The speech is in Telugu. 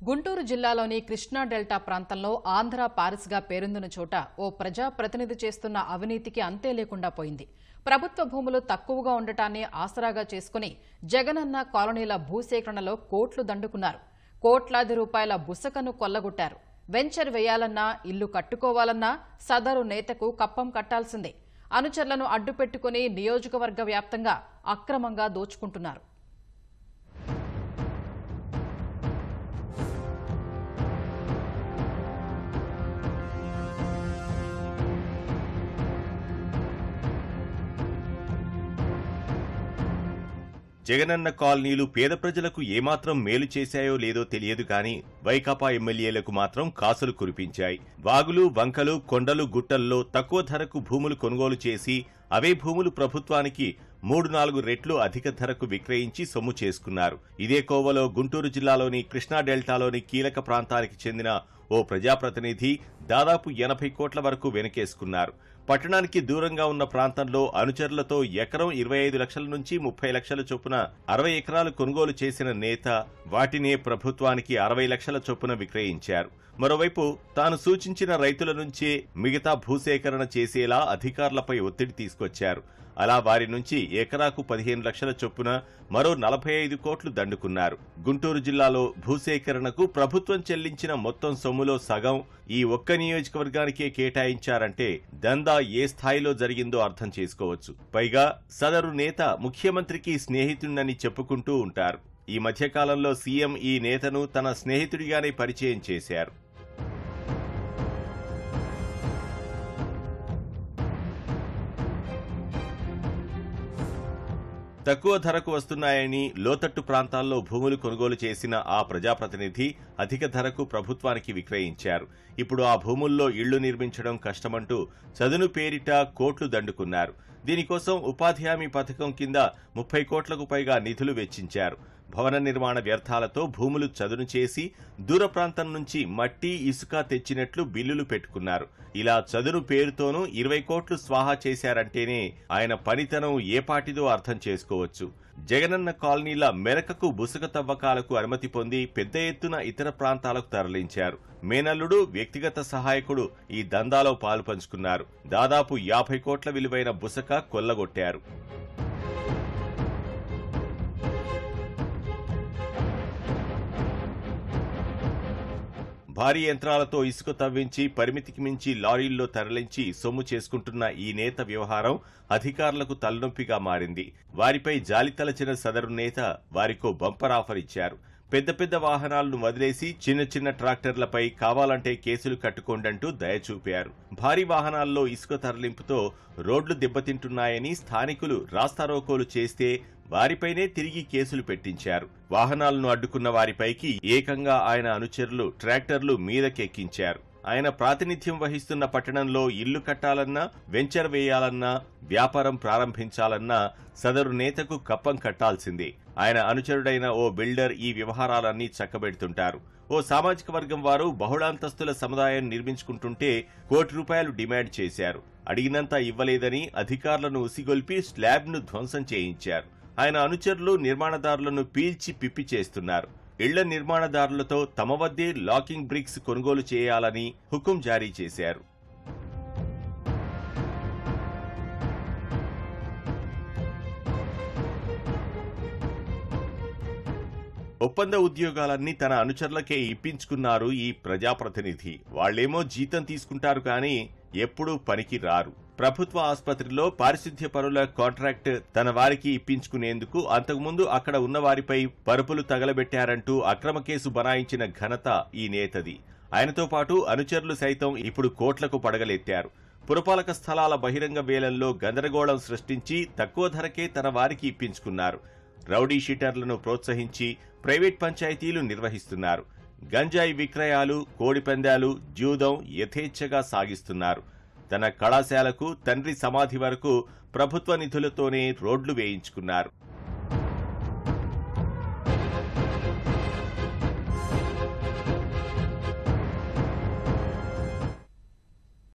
గుంటూరు జిల్లాలోని కృష్ణా డెల్టా ప్రాంతంలో ఆంధ్ర పారిస్గా పేరొందిన చోట ఓ ప్రజాప్రతినిధి చేస్తున్న అవినీతికి అంతే లేకుండా పోయింది. ప్రభుత్వ భూములు తక్కువగా ఉండటాన్ని ఆసరాగా చేసుకుని జగనన్న కాలనీల భూసేకరణలో కోట్లు దండుకున్నారు. కోట్లాది రూపాయల బుసకను కొల్లగొట్టారు. వెంచర్ వేయాలన్నా, ఇల్లు కట్టుకోవాలన్నా సదరు నేతకు కప్పం కట్టాల్సిందే. అనుచరులను అడ్డుపెట్టుకుని నియోజకవర్గ వ్యాప్తంగా అక్రమంగా దోచుకుంటున్నారు. జగనన్న కాలనీలు పేద ప్రజలకు ఏమాత్రం మేలు చేశాయో లేదో తెలియదు కానీ వైకాపా ఎమ్మెల్యేలకు మాత్రం కాసులు కురిపించాయి. వాగులు, వంకలు, కొండలు, గుట్టల్లో తక్కువ ధరకు భూములు కొనుగోలు చేసి అవే భూములు ప్రభుత్వానికి 3-4 రెట్లు అధిక ధరకు విక్రయించి సొమ్ము చేసుకున్నారు. ఇదే కోవలో గుంటూరు జిల్లాలోని కృష్ణా డెల్టాలోని కీలక ప్రాంతానికి చెందిన ఓ ప్రజాప్రతినిధి దాదాపు 80 కోట్ల వరకు వెనకేసుకున్నారు. పట్టణానికి దూరంగా ఉన్న ప్రాంతంలో అనుచరులతో ఎకరం 25 లక్షల నుంచి 30 లక్షల చొప్పున 60 ఎకరాలు కొనుగోలు చేసిన నేత వాటినే ప్రభుత్వానికి 60 లక్షల చొప్పున విక్రయించారు. మరోవైపు తాను సూచించిన రైతుల నుంచే మిగతా భూసేకరణ చేసేలా అధికారులపై ఒత్తిడి తీసుకొచ్చారు. అలా వారి నుంచి ఎకరాకు 15 లక్షల చొప్పున మరో 45 కోట్లు దండుకున్నారు. గుంటూరు జిల్లాలో భూసేకరణకు ప్రభుత్వం చెల్లించిన మొత్తం సొమ్ములో సగం ఈ ఒక్క నియోజకవర్గానికే కేటాయించారంటే దందా ఏ స్థాయిలో జరిగిందో అర్థం చేసుకోవచ్చు. పైగా సదరు నేత ముఖ్యమంత్రికి స్నేహితుడినని చెప్పుకుంటూ ఉంటారు. ఈ మధ్యకాలంలో సీఎం ఈ నేతను తన స్నేహితుడిగానే పరిచయం చేశారు. తక్కువ ధరకు వస్తున్నాయని లోతట్టు ప్రాంతాల్లో భూములు కొనుగోలు చేసిన ఆ ప్రజాప్రతినిధి అధిక ధరకు ప్రభుత్వానికి విక్రయించారు. ఇప్పుడు ఆ భూముల్లో ఇళ్లు నిర్మించడం కష్టమంటూ చదును పేరిట కోట్లు దండుకున్నారు. దీనికోసం ఉపాధి హామీ పథకం కింద 30 కోట్లకు పైగా నిధులు వెచ్చించారు. భవన నిర్మాణ వ్యర్థాలతో భూములు చదును చేసి దూర ప్రాంతం నుంచి మట్టి, ఇసుక తెచ్చినట్లు బిల్లులు పెట్టుకున్నారు. ఇలా చదును పేరుతోనూ 20 కోట్లు స్వాహా చేశారంటేనే ఆయన పనితనం ఏపాటిదో అర్థం చేసుకోవచ్చు. జగనన్న కాలనీల మెరకకు బుసక తవ్వకాలకు అనుమతి పొంది పెద్ద ఎత్తున ఇతర ప్రాంతాలకు తరలించారు. మేనల్లుడు, వ్యక్తిగత సహాయకుడు ఈ దందాలో పాలు పంచుకున్నారు. దాదాపు 50 కోట్ల విలువైన బుసక కొల్లగొట్టారు. భారీ యంత్రాలతో ఇసుక తవ్వించి పరిమితికి మించి లారీల్లో తరలించి సొమ్ము చేసుకుంటున్న ఈ నేత వ్యవహారం అధికారులకు తలనొప్పిగా మారింది. వారిపై జాలి తలచిన సదరు నేత వారికో బంపర్ ఆఫర్ ఇచ్చారు. పెద్ద పెద్ద వాహనాలను వదిలేసి చిన్న చిన్న ట్రాక్టర్లపై కావాలంటే కేసులు కట్టుకోండంటూ దయ చూపారు. భారీ వాహనాల్లో ఇసుక తరలింపుతో రోడ్లు దెబ్బతింటున్నాయని స్థానికులు రాస్తారోకోలు చేస్తే వారిపైనే తిరిగి కేసులు పెట్టించారు. వాహనాలను అడ్డుకున్న వారిపైకి ఏకంగా ఆయన అనుచరులు ట్రాక్టర్లు మీదకెక్కించారు. ఆయన ప్రాతినిధ్యం వహిస్తున్న పట్టణంలో ఇల్లు కట్టాలన్నా, వెంచర్ వేయాలన్నా, వ్యాపారం ప్రారంభించాలన్నా సదరు నేతకు కప్పం కట్టాల్సిందే. ఆయన అనుచరుడైన ఓ బిల్డర్ ఈ వ్యవహారాలన్నీ చక్కబెడుతుంటారు. ఓ సామాజిక వర్గం వారు బహుళాంతస్తుల సముదాయం నిర్మించుకుంటుంటే ₹1 కోటి డిమాండ్ చేశారు. అడిగినంత ఇవ్వలేదని అధికారులను ఉసిగొల్పి స్లాబ్ను ధ్వంసం చేయించారు. ఆయన అనుచరులు నిర్మాణదారులను పీల్చి పిప్పి చేస్తున్నారు. ఇళ్ల నిర్మాణదారులతో తమ వద్దే లాకింగ్ బ్రిక్స్ కొనుగోలు చేయాలని హుకుం జారీ చేశారు. ఒప్పంద ఉద్యోగాలన్నీ తన అనుచరులకే ఇప్పించుకున్నారు ఈ ప్రజాప్రతినిధి. వాళ్లేమో జీతం తీసుకుంటారు కానీ ఎప్పుడూ పనికి రారు. ప్రభుత్వ ఆసుపత్రిలో పారిశుద్ధ్య పనుల కాంట్రాక్ట్ తన వారికి ఇప్పించుకునేందుకు అంతకుముందు అక్కడ ఉన్న వారిపై పరుపులు తగలబెట్టారంటూ అక్రమ కేసు బనాయించిన ఘనత ఈ నేతది. ఆయనతో పాటు అనుచరులు సైతం ఇప్పుడు కోట్లకు పడగలెత్తారు. పురపాలక స్థలాల బహిరంగ వేలంలో గందరగోళం సృష్టించి తక్కువ ధరకే తన వారికి ఇప్పించుకున్నారు. రౌడీ షీటర్లను ప్రోత్సహించి ప్రైవేట్ పంచాయతీలు నిర్వహిస్తున్నారు. గంజాయి విక్రయాలు, కోడిపందాలు, జూదం యథేచ్ఛగా సాగిస్తున్నారు. తన కళాశాలకు, తండ్రి సమాధి వరకు ప్రభుత్వ నిధులతోనే రోడ్లు వేయించుకున్నారు.